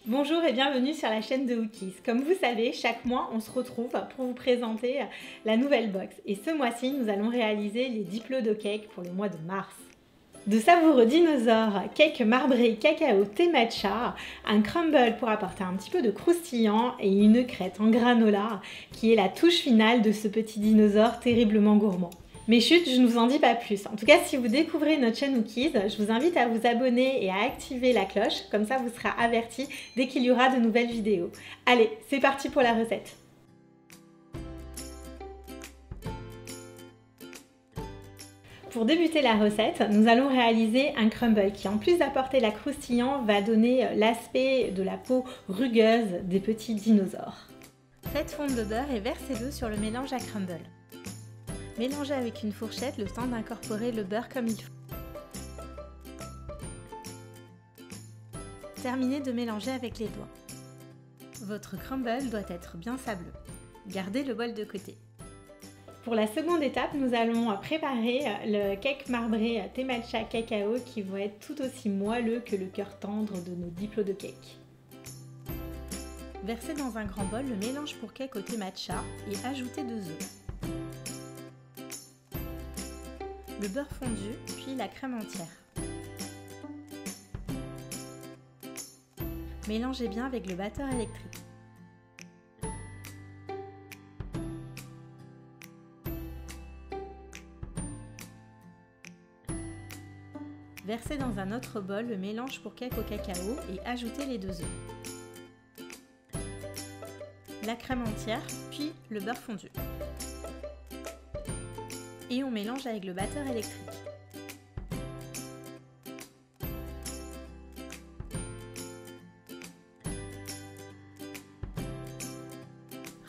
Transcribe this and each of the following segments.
Bonjour et bienvenue sur la chaîne de Hookies. Comme vous savez, chaque mois, on se retrouve pour vous présenter la nouvelle box. Et ce mois-ci, nous allons réaliser les Diplodocakes pour le mois de mars. De savoureux dinosaures, cake marbré, cacao, thé matcha, un crumble pour apporter un petit peu de croustillant et une crête en granola qui est la touche finale de ce petit dinosaure terriblement gourmand. Mais chut, je ne vous en dis pas plus. En tout cas, si vous découvrez notre chaîne Hookies, je vous invite à vous abonner et à activer la cloche, comme ça vous serez averti dès qu'il y aura de nouvelles vidéos. Allez, c'est parti pour la recette. Pour débuter la recette, nous allons réaliser un crumble qui, en plus d'apporter la croustillant, va donner l'aspect de la peau rugueuse des petits dinosaures. Faites fondre le beurre et versez-le sur le mélange à crumble. Mélangez avec une fourchette le temps d'incorporer le beurre comme il faut. Terminez de mélanger avec les doigts. Votre crumble doit être bien sableux. Gardez le bol de côté. Pour la seconde étape, nous allons préparer le cake marbré thé matcha cacao qui va être tout aussi moelleux que le cœur tendre de nos Diplodocakes. Versez dans un grand bol le mélange pour cake au thé matcha et ajoutez 2 œufs. Le beurre fondu, puis la crème entière. Mélangez bien avec le batteur électrique. Versez dans un autre bol le mélange pour cake au cacao et ajoutez les 2 œufs. La crème entière, puis le beurre fondu. Et on mélange avec le batteur électrique.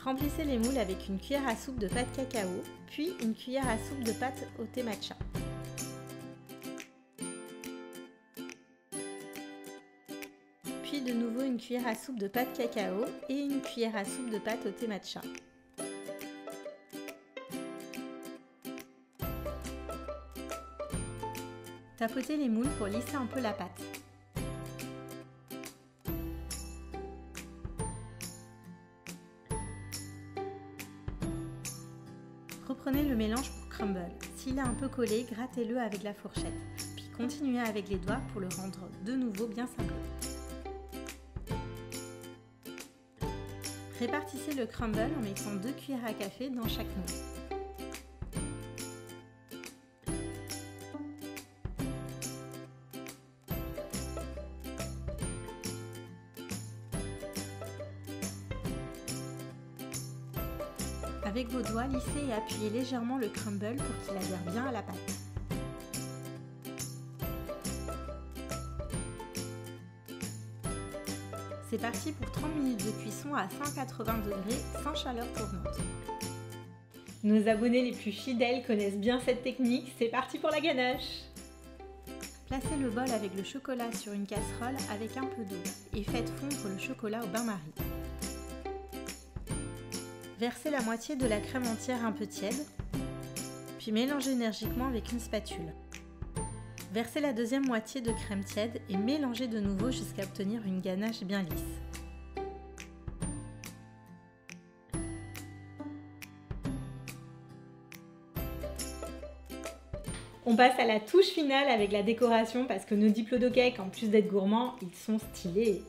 Remplissez les moules avec une cuillère à soupe de pâte cacao, puis une cuillère à soupe de pâte au thé matcha. Puis de nouveau une cuillère à soupe de pâte cacao et une cuillère à soupe de pâte au thé matcha. Tapotez les moules pour lisser un peu la pâte. Reprenez le mélange pour crumble. S'il est un peu collé, grattez-le avec la fourchette, puis continuez avec les doigts pour le rendre de nouveau bien sableux. Répartissez le crumble en mettant 2 cuillères à café dans chaque moule. Avec vos doigts, lissez et appuyez légèrement le crumble pour qu'il adhère bien à la pâte. C'est parti pour 30 minutes de cuisson à 180 degrés sans chaleur tournante. Nos abonnés les plus fidèles connaissent bien cette technique, c'est parti pour la ganache! Placez le bol avec le chocolat sur une casserole avec un peu d'eau et faites fondre le chocolat au bain-marie. Versez la moitié de la crème entière un peu tiède, puis mélangez énergiquement avec une spatule. Versez la deuxième moitié de crème tiède et mélangez de nouveau jusqu'à obtenir une ganache bien lisse. On passe à la touche finale avec la décoration parce que nos Diplodocakes, en plus d'être gourmands, ils sont stylés.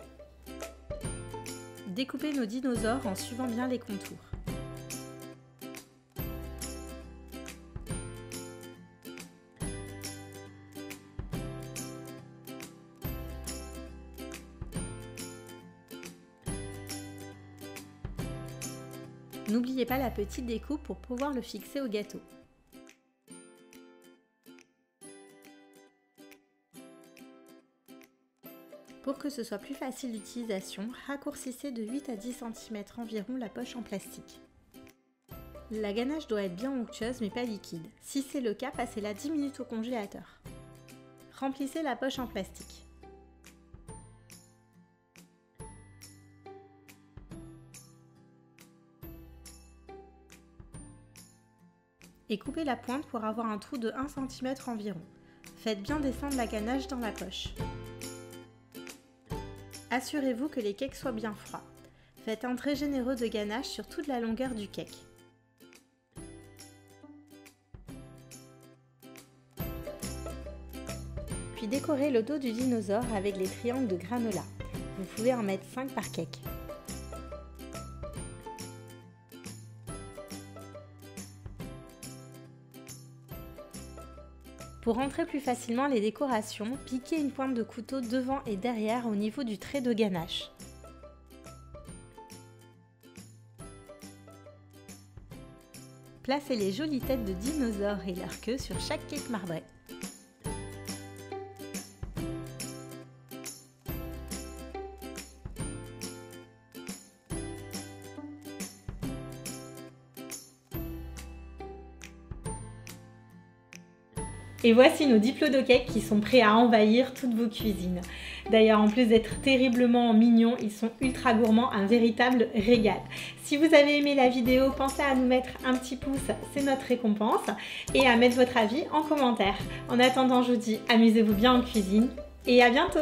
Découpez nos dinosaures en suivant bien les contours. N'oubliez pas la petite découpe pour pouvoir le fixer au gâteau. Pour que ce soit plus facile d'utilisation, raccourcissez de 8 à 10 cm environ la poche en plastique. La ganache doit être bien onctueuse mais pas liquide. Si c'est le cas, passez-la 10 minutes au congélateur. Remplissez la poche en plastique. Et coupez la pointe pour avoir un trou de 1 cm environ. Faites bien descendre la ganache dans la poche. assurez-vous que les cakes soient bien froids. Faites un trait généreux de ganache sur toute la longueur du cake. Puis décorez le dos du dinosaure avec les triangles de granola. Vous pouvez en mettre 5 par cake. Pour rentrer plus facilement les décorations, piquez une pointe de couteau devant et derrière au niveau du trait de ganache. Placez les jolies têtes de dinosaures et leur queue sur chaque cake marbré. Et voici nos Diplodo cakes qui sont prêts à envahir toutes vos cuisines. D'ailleurs, en plus d'être terriblement mignons, ils sont ultra gourmands, un véritable régal. Si vous avez aimé la vidéo, pensez à nous mettre un petit pouce, c'est notre récompense, et à mettre votre avis en commentaire. En attendant, je vous dis amusez-vous bien en cuisine et à bientôt!